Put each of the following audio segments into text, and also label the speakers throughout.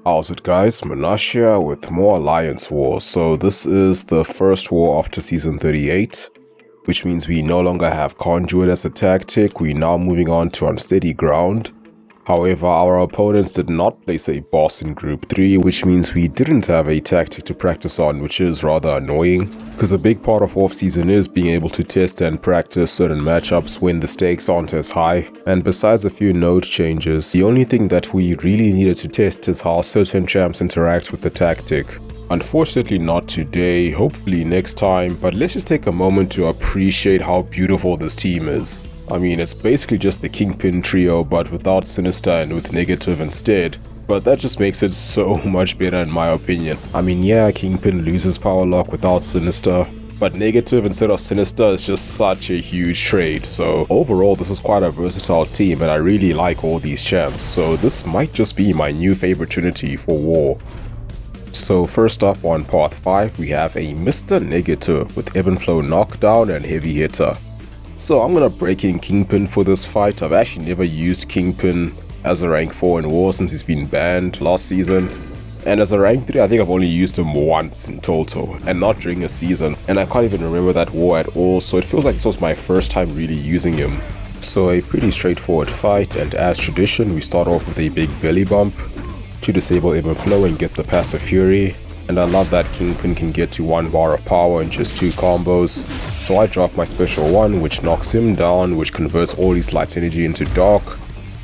Speaker 1: How's it guys, Munash here with more Alliance War. So this is the first war after Season 38, which means we no longer have Conduit as a tactic, we're now moving on to Unsteady Ground. However, our opponents did not place a boss in Group 3, which means we didn't have a tactic to practice on, which is rather annoying, because a big part of off-season is being able to test and practice certain matchups when the stakes aren't as high. And besides a few node changes, the only thing that we really needed to test is how certain champs interact with the tactic. Unfortunately not today, hopefully next time, but let's just take a moment to appreciate how beautiful this team is. I mean, it's basically just the Kingpin trio, but without Sinister and with Negative instead. But that just makes it so much better in my opinion. I mean, yeah, Kingpin loses power lock without Sinister, but Negative instead of Sinister is just such a huge trade. So overall, this is quite a versatile team and I really like all these champs. So this might just be my new favorite Trinity for war. So first up on Path 5, we have a Mr. Negative with Ebb and Flow Knockdown and Heavy Hitter. So I'm gonna break in Kingpin for this fight. I've actually never used Kingpin as a rank 4 in war since he's been banned last season. And as a rank 3, I think I've only used him once in total, and not during a season. And I can't even remember that war at all, so it feels like this was my first time really using him. So a pretty straightforward fight, and as tradition, we start off with a big belly bump to disable Ebb and Flow and get the passive Fury. And I love that Kingpin can get to 1 bar of power in just 2 combos. So I drop my special 1, which knocks him down, which converts all his light energy into dark,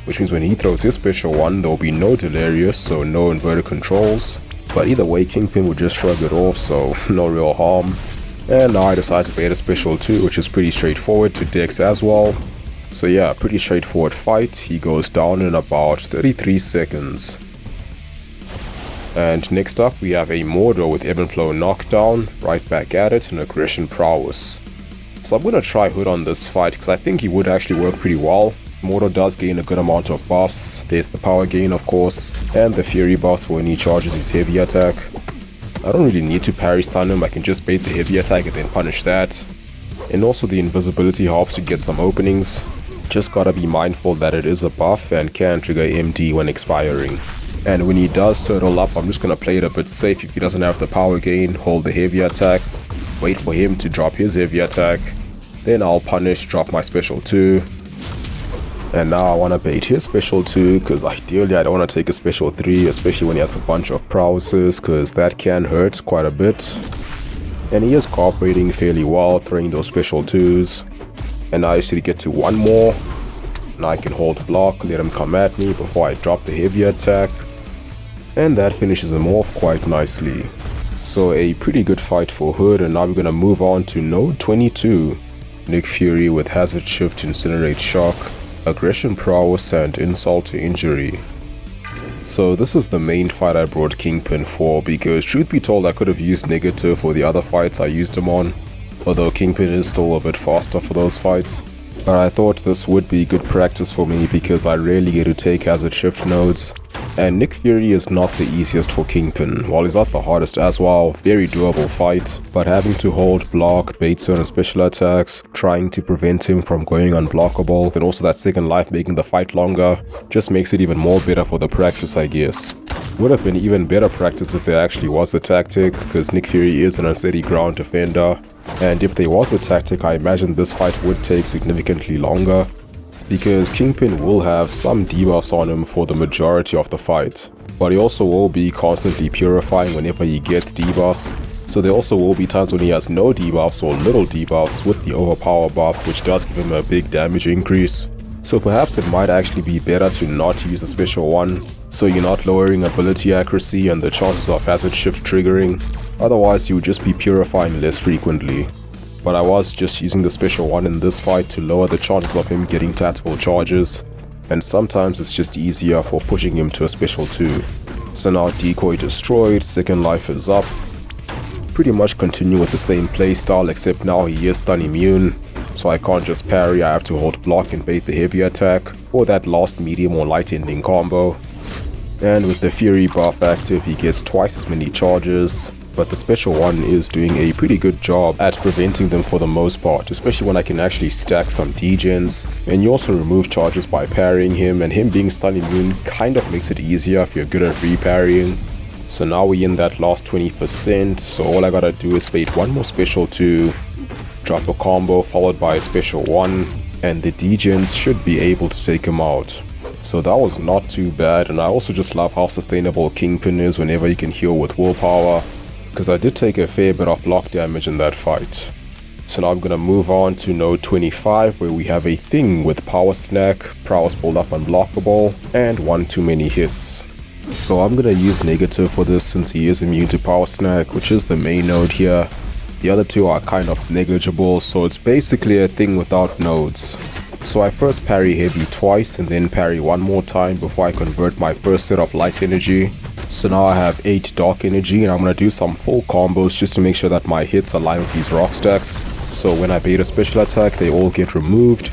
Speaker 1: which means when he throws his special 1, there will be no Delirious, so no inverted controls. But either way, Kingpin would just shrug it off, so no real harm. And now I decide to bait a special 2, which is pretty straightforward to Dex as well. So yeah, pretty straightforward fight. He goes down in about 33 seconds. And next up we have a Mordor with Ebb and Flow Knockdown, right back at it, and Aggression Prowess. So I'm gonna try Hood on this fight because I think he would actually work pretty well. Mordor does gain a good amount of buffs. There's the power gain of course, and the Fury buffs when he charges his heavy attack. I don't really need to parry stun him, I can just bait the heavy attack and then punish that. And also the invisibility helps to get some openings. Just gotta be mindful that it is a buff and can trigger MD when expiring. And when he does turtle up, I'm just gonna play it a bit safe. If he doesn't have the power gain, hold the heavy attack, wait for him to drop his heavy attack, then I'll punish, drop my special 2. And now I wanna bait his special 2, because ideally I don't wanna take a special 3, especially when he has a bunch of prowesses, because that can hurt quite a bit. And he is cooperating fairly well, throwing those special 2s. And now I should get to 1 more. Now I can hold block, let him come at me before I drop the heavy attack. And that finishes him off quite nicely. So a pretty good fight for Hood, and now we're gonna move on to Node 22. Nick Fury with Hazard Shift, Incinerate Shock, Aggression Prowess, and Insult to Injury. So this is the main fight I brought Kingpin for, because truth be told I could have used Negative for the other fights I used him on, although Kingpin is still a bit faster for those fights. But I thought this would be good practice for me because I rarely get to take Hazard Shift nodes. And Nick Fury is not the easiest for Kingpin, while he's not the hardest as well. Very doable fight, but having to hold block, bait certain special attacks, trying to prevent him from going unblockable, and also that second life making the fight longer, just makes it even more better for the practice I guess. Would have been even better practice if there actually was a tactic, because Nick Fury is an unsteady ground defender. And if there was a tactic, I imagine this fight would take significantly longer, because Kingpin will have some debuffs on him for the majority of the fight, but he also will be constantly purifying whenever he gets debuffs, so there also will be times when he has no debuffs or little debuffs with the overpower buff, which does give him a big damage increase. So perhaps it might actually be better to not use the special 1, so you're not lowering ability accuracy and the chances of Hazard Shift triggering. Otherwise you would just be purifying less frequently. But I was just using the special 1 in this fight to lower the chances of him getting tactical charges, and sometimes it's just easier for pushing him to a special 2. So now decoy destroyed, second life is up. Pretty much continue with the same playstyle, except now he is stun immune, so I can't just parry, I have to hold block and bait the heavy attack, or that last medium or light ending combo. And with the Fury buff active, he gets twice as many charges, but the special 1 is doing a pretty good job at preventing them for the most part, especially when I can actually stack some degens. And you also remove charges by parrying him, and him being stun immune kind of makes it easier if you're good at reparrying. So now we're in that last 20%, so all I gotta do is bait one more special 2, drop a combo followed by a special 1, and the degens should be able to take him out. So that was not too bad, and I also just love how sustainable Kingpin is whenever you can heal with willpower, because I did take a fair bit of block damage in that fight. So now I'm gonna move on to node 25, where we have a thing with power snack, Prowess Buildup Unblockable, and 1 too many hits. So I'm gonna use negative for this since he is immune to power snack, which is the main node here. The other 2 are kind of negligible, so it's basically a thing without nodes. So I first parry heavy twice and then parry one more time before I convert my first set of light energy. So now I have 8 dark energy, and I'm gonna do some full combos just to make sure that my hits align with these rock stacks. So when I bait a special attack, they all get removed.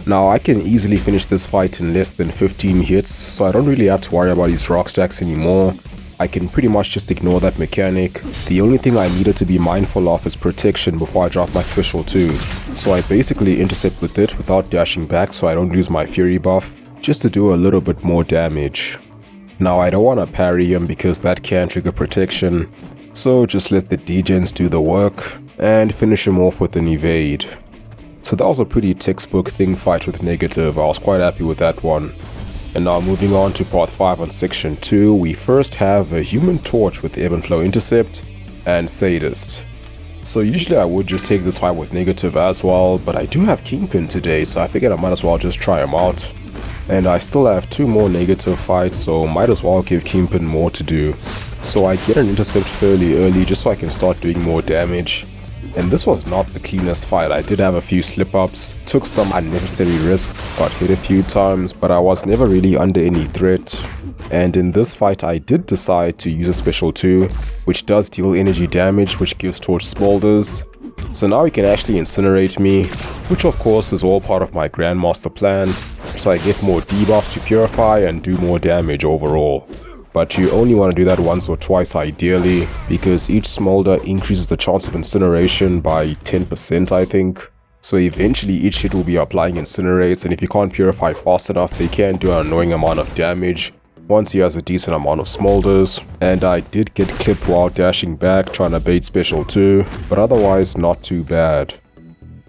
Speaker 1: Now I can easily finish this fight in less than 15 hits, so I don't really have to worry about these rock stacks anymore. I can pretty much just ignore that mechanic. The only thing I needed to be mindful of is protection before I drop my special 2. So I basically intercept with it without dashing back so I don't lose my fury buff, just to do a little bit more damage. Now I don't want to parry him because that can trigger protection, so just let the degens do the work and finish him off with an evade. So that was a pretty textbook thing fight with negative. I was quite happy with that one. And now moving on to part 5 on section 2, we first have a human torch with ebb and flow intercept and Sadist. So usually I would just take this fight with negative as well, but I do have Kingpin today, so I figured I might as well just try him out. And I still have 2 more negative fights, so might as well give Kingpin more to do. So I get an intercept fairly early just so I can start doing more damage. And this was not the cleanest fight. I did have a few slip-ups, took some unnecessary risks, got hit a few times, but I was never really under any threat. And in this fight I did decide to use a special 2, which does deal energy damage, which gives torch smolders. So now he can actually incinerate me, which of course is all part of my Grandmaster plan, so I get more debuff to purify and do more damage overall. But you only want to do that once or twice ideally, because each smolder increases the chance of incineration by 10% I think. So eventually each hit will be applying incinerates, and if you can't purify fast enough they can do an annoying amount of damage once he has a decent amount of smolders. And I did get clipped while dashing back trying to bait special 2, but otherwise not too bad.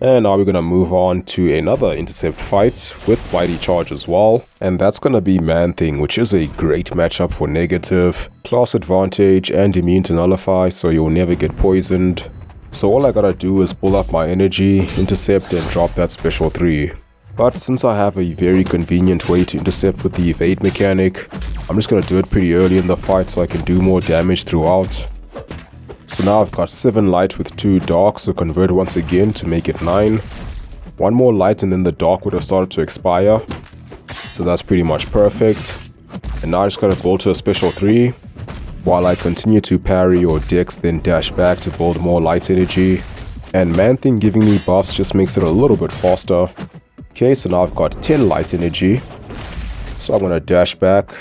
Speaker 1: And now we're gonna move on to another intercept fight with Mighty Charge as well, and that's gonna be Man-Thing, which is a great matchup for negative, class advantage and immune to nullify, so you'll never get poisoned. So all I gotta do is pull up my energy, intercept and drop that special 3. But since I have a very convenient way to intercept with the evade mechanic, I'm just gonna do it pretty early in the fight so I can do more damage throughout. So now I've got 7 light with 2 dark, so convert once again to make it 9. 1 more light and then the dark would have started to expire. So that's pretty much perfect. And now I just gotta build to a special 3, while I continue to parry or dex then dash back to build more light energy. And Man-Thing giving me buffs just makes it a little bit faster. Okay, so now I've got 10 light energy. So I'm gonna dash back,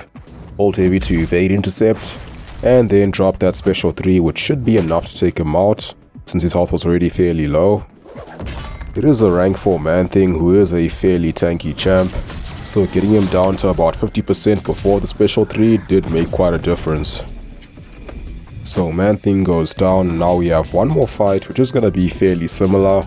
Speaker 1: hold heavy to evade intercept, and then drop that special 3, which should be enough to take him out since his health was already fairly low. It is a rank 4 Man-Thing who is a fairly tanky champ, so getting him down to about 50% before the special 3 did make quite a difference. So Man-Thing goes down, and now we have 1 more fight which is gonna be fairly similar,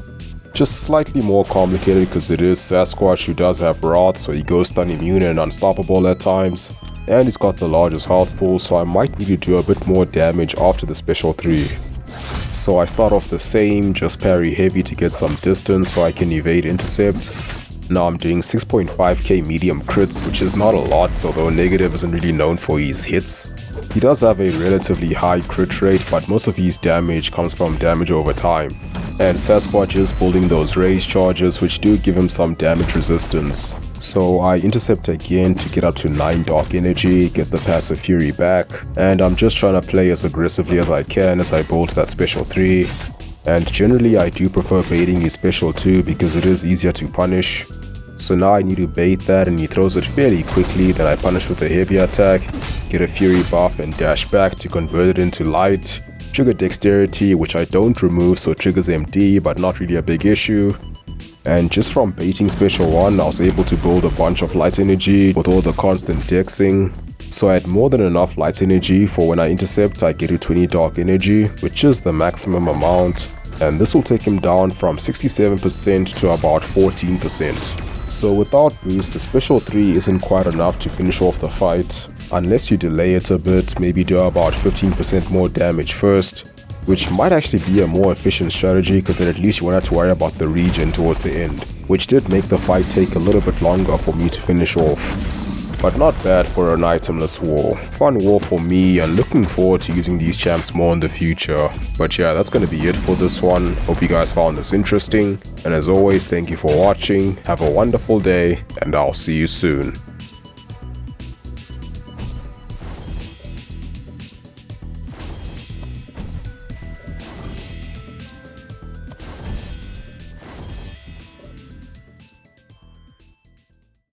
Speaker 1: just slightly more complicated because it is Sasquatch who does have Wrath, so he goes stun immune and unstoppable at times. And he's got the largest health pool, so I might need to do a bit more damage after the special 3. So I start off the same, just parry heavy to get some distance so I can evade intercept. Now I'm doing 6.5k medium crits, which is not a lot, although negative isn't really known for his hits. He does have a relatively high crit rate, but most of his damage comes from damage over time. And Sasquatch is building those raise charges, which do give him some damage resistance. So I intercept again to get up to 9 dark energy, get the passive fury back, and I'm just trying to play as aggressively as I can as I build that special 3. And generally I do prefer baiting his special 2 because it is easier to punish. So now I need to bait that, and he throws it fairly quickly, then I punish with a heavy attack, get a fury buff and dash back to convert it into light, Trigger Dexterity, which I don't remove, so triggers MD, but not really a big issue. And just from baiting special 1, I was able to build a bunch of light energy with all the constant dexing. So I had more than enough light energy for when I intercept I get to 20 dark energy, which is the maximum amount. And this will take him down from 67% to about 14%. So without boost, the special 3 isn't quite enough to finish off the fight, unless you delay it a bit, maybe do about 15% more damage first, which might actually be a more efficient strategy because then at least you won't have to worry about the regen towards the end, which did make the fight take a little bit longer for me to finish off. But not bad for an itemless war. Fun war for me, and looking forward to using these champs more in the future. But yeah, that's going to be it for this one. Hope you guys found this interesting. And as always, thank you for watching. Have a wonderful day, and I'll see you soon.